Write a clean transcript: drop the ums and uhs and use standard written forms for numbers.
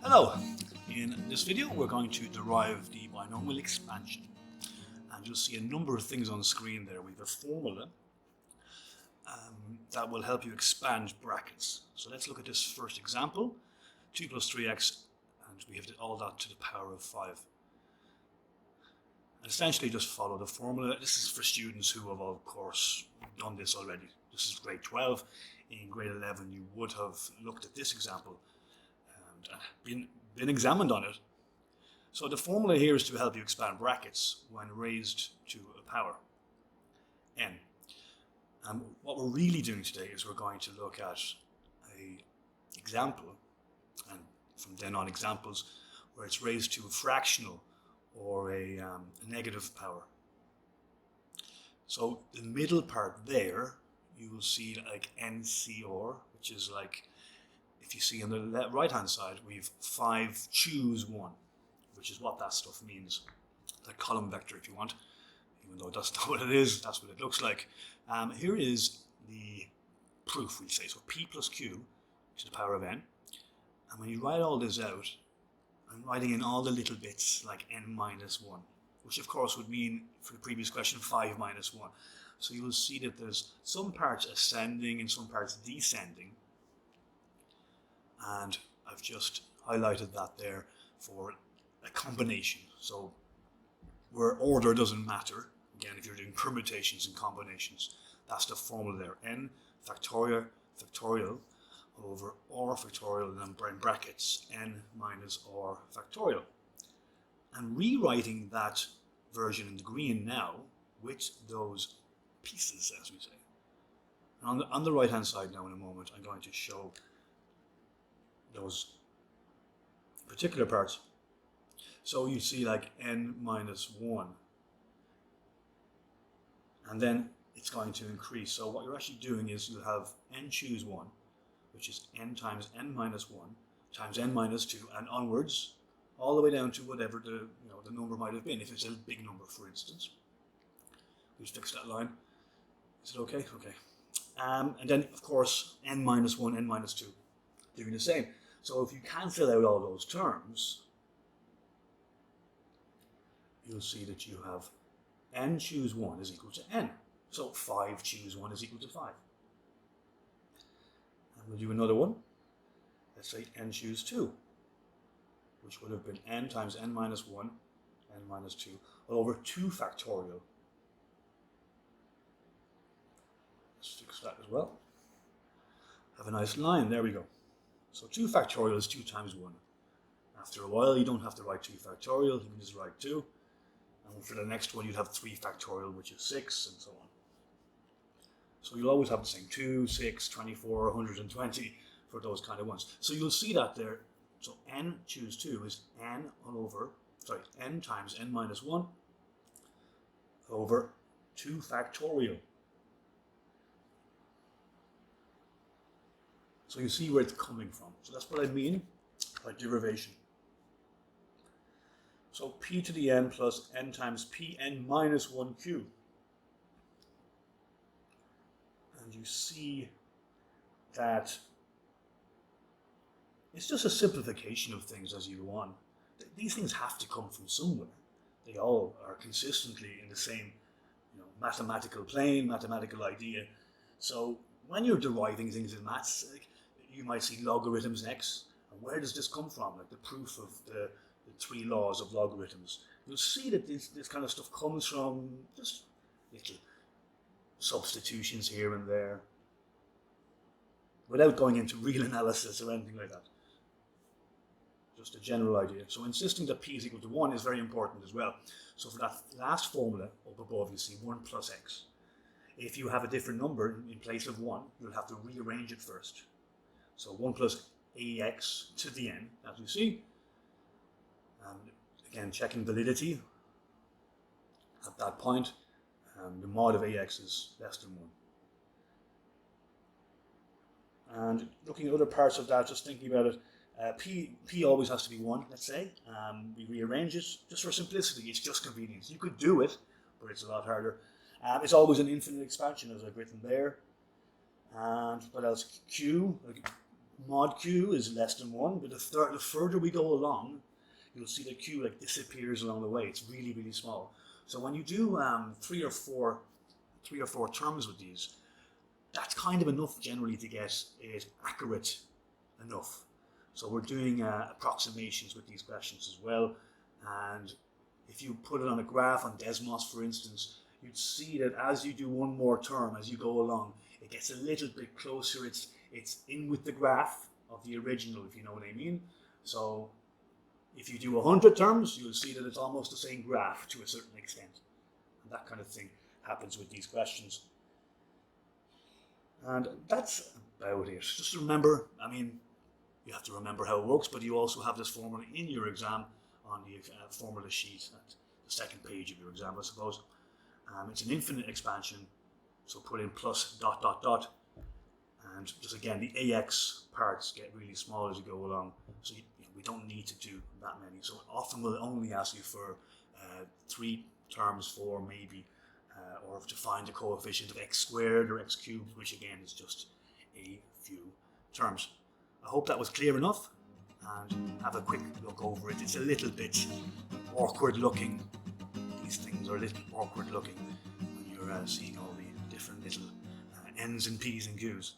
Hello, in this video we're going to derive the binomial expansion, and you'll see a number of things on the screen there. We have a formula that will help you expand brackets. So let's look at this first example, 2 plus 3x, and we have all that to the power of 5. And essentially just follow the formula. This is for students who have of course done this already. This is grade 12. In grade 11 you would have looked at this example and been examined on it. So the formula here is to help you expand brackets when raised to a power n. And what we're really doing today is we're going to look at an example, and from then on examples where it's raised to a fractional or a negative power. So the middle part there, you will see like NCR, which is like, if you see on the right hand side, we've 5 choose 1, which is what that stuff means. The column vector, if you want, even though that's not what it is, that's what it looks like. Here is the proof, we'll say. So P plus Q to the power of n. And when you write all this out, I'm writing in all the little bits like n minus 1, which of course would mean, for the previous question, 5 minus 1. So you will see that there's some parts ascending and some parts descending. And I've just highlighted that there for a combination. So where order doesn't matter, again, if you're doing permutations and combinations, that's the formula there. N factorial over r factorial, and then in brackets n minus r factorial. And rewriting that version in the green now with those pieces, as we say. And on the right hand side now in a moment, I'm going to show those particular parts. So you see like n minus 1, and then it's going to increase. So what you're actually doing is you have n choose 1, which is n times n minus 1 times n minus 2, and onwards all the way down to whatever the number might have been. If it's a big number, for instance, we'll fix that line. Is it okay? Okay. And then of course n minus 1, n minus 2 doing the same. So if you cancel out all those terms, you'll see that you have n choose 1 is equal to n. So 5 choose 1 is equal to 5. And we'll do another one. Let's say n choose 2, which would have been n times n minus 1, n minus 2, over 2 factorial. Let's fix that as well. Have a nice line, there we go. So 2 factorial is 2 times 1. After a while, you don't have to write 2 factorial, you can just write 2. And for the next one, you'd have 3 factorial, which is 6, and so on. So you'll always have the same 2, 6, 24, 120 for those kind of ones. So you'll see that there. So n choose 2 is n times n minus 1 over 2 factorial. So you see where it's coming from. So that's what I mean by derivation. So p to the n plus n times pn minus 1q. And you see that it's just a simplification of things as you go on. These things have to come from somewhere. They all are consistently in the same mathematical plane, mathematical idea. So when you're deriving things in maths, you might see logarithms x, and where does this come from? Like the proof of the 3 laws of logarithms. You'll see that this kind of stuff comes from just little substitutions here and there, without going into real analysis or anything like that. Just a general idea. So insisting that p is equal to 1 is very important as well. So for that last formula up above, you see 1 plus x. If you have a different number in place of 1, you'll have to rearrange it first. So 1 plus ax to the n, as you see. And again, checking validity at that point. The mod of ax is less than 1. And looking at other parts of that, just thinking about it, p always has to be 1, let's say. We rearrange it just for simplicity. It's just convenience. You could do it, but it's a lot harder. It's always an infinite expansion, as I've written there. And what else? Q, mod q is less than 1, but the further we go along, you'll see that q like disappears along the way. It's really, really small. So when you do three or four terms with these, that's kind of enough generally to get it accurate enough. So we're doing approximations with these questions as well. And if you put it on a graph on Desmos, for instance, you'd see that as you do one more term, as you go along, it gets a little bit closer. It's in with the graph of the original, if you know what I mean. So if you do 100 terms, you'll see that it's almost the same graph to a certain extent. And that kind of thing happens with these questions. And that's about it. Just remember, I mean, you have to remember how it works, but you also have this formula in your exam on the formula sheet at the second page of your exam, I suppose. It's an infinite expansion, so put in plus ... and just again, the AX parts get really small as you go along, so we don't need to do that many. So often we'll only ask you for 3 terms, 4 maybe, or to find the coefficient of x squared or x cubed, which again is just a few terms. I hope that was clear enough, and have a quick look over it. It's a little bit awkward looking. These things are a little bit awkward looking when you're seeing all the different little N's and P's and Q's.